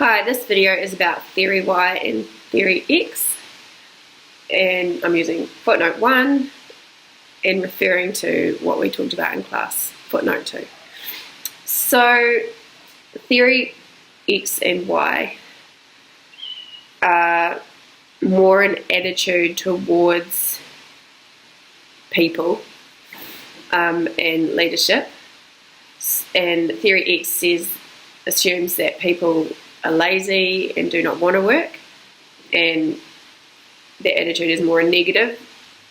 Hi, this video is about theory Y and theory X, and I'm using footnote 1 and referring to what we talked about in class, footnote 2. So theory X and Y are more an attitude towards people and leadership, and theory X assumes that people are lazy and do not want to work, and their attitude is more a negative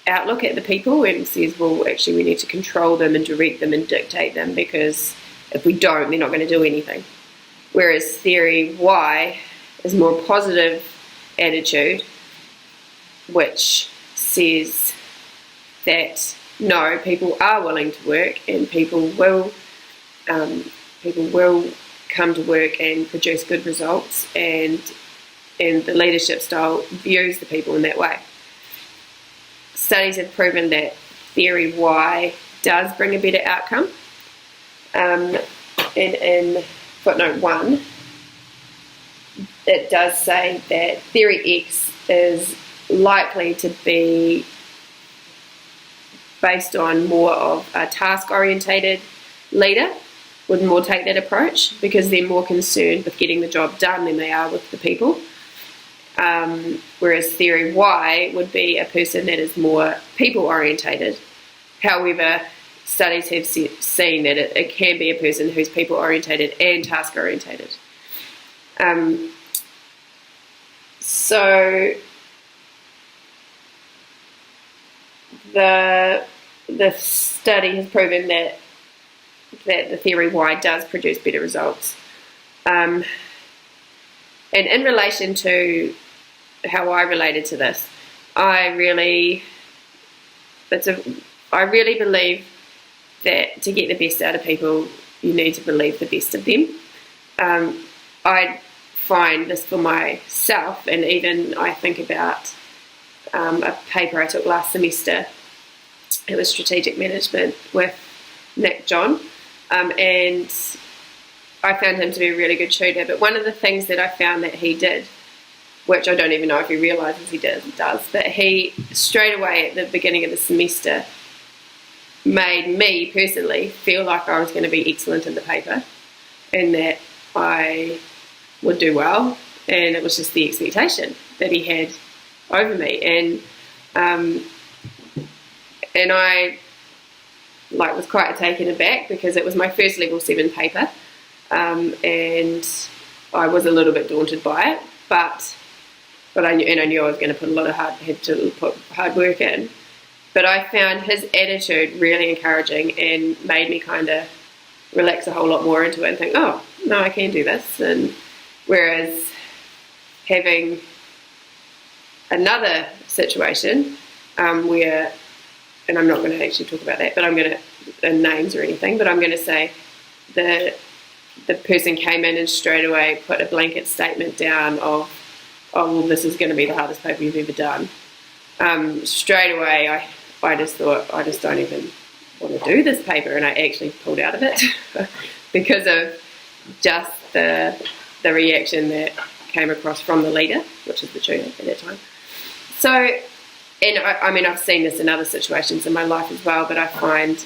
outlook at the people and says, well, actually we need to control them and direct them and dictate them, because if we don't, they're not going to do anything. Whereas theory Y is more a positive attitude, which says that no, people are willing to work and people will come to work and produce good results, and the leadership style views the people in that way. Studies have proven that theory Y does bring a better outcome. And in footnote 1, it does say that theory X is likely to be based on more of a task-orientated leader, would more take that approach because they're more concerned with getting the job done than they are with the people. Whereas theory Y would be a person that is more people-orientated. However, studies have seen that it can be a person who's people-orientated and task-orientated. So the study has proven that the theory Y does produce better results. And in relation to how I related to this, I really believe that to get the best out of people, you need to believe the best of them. I find this for myself, and even I think about a paper I took last semester. It was strategic management with Nick John, and I found him to be a really good tutor. But one of the things that I found that he did, which I don't even know if he realises he does, but he straight away at the beginning of the semester made me personally feel like I was going to be excellent in the paper and that I would do well, and it was just the expectation that he had over me, and I was quite taken aback because it was my first level 7 paper, and I was a little bit daunted by it, but I knew I was going to put hard work in. But I found his attitude really encouraging and made me kind of relax a whole lot more into it and think, oh, no, I can do this. And whereas having another situation where, and I'm not going to actually talk about that, but I'm going to, in names or anything, but I'm going to say the person came in and straight away put a blanket statement down of, oh, well, this is going to be the hardest paper you've ever done. Straight away, I just thought, I just don't even want to do this paper, and I actually pulled out of it because of just the reaction that came across from the leader, which is the tutor at that time. So, and I mean, I've seen this in other situations in my life as well, but I find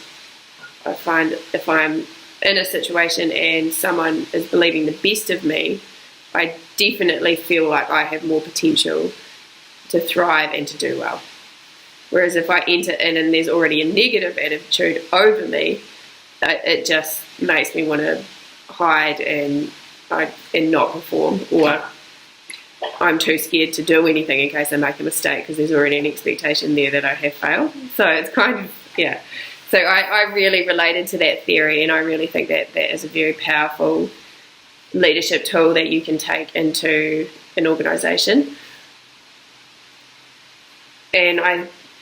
if I'm in a situation and someone is believing the best of me, I definitely feel like I have more potential to thrive and to do well. Whereas if I enter in and there's already a negative attitude over me, it just makes me want to hide and not perform, or I'm too scared to do anything in case I make a mistake because there's already an expectation there that I have failed. So it's kind of, yeah. So I really related to that theory, and I really think that that is a very powerful leadership tool that you can take into an organisation. And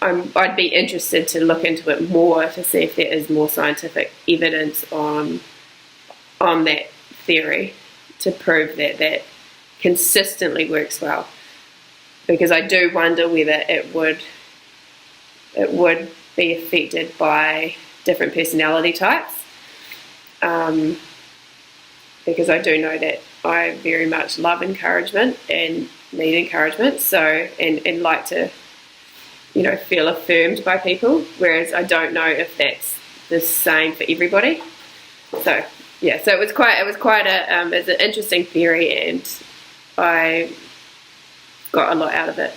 I'd be interested to look into it more to see if there is more scientific evidence on that theory to prove that that consistently works well. Because I do wonder whether it would be affected by different personality types. Because I do know that I very much love encouragement and need encouragement. So, and like to, feel affirmed by people, whereas I don't know if that's the same for everybody. So, yeah, so it was quite it's an interesting theory, and I got a lot out of it.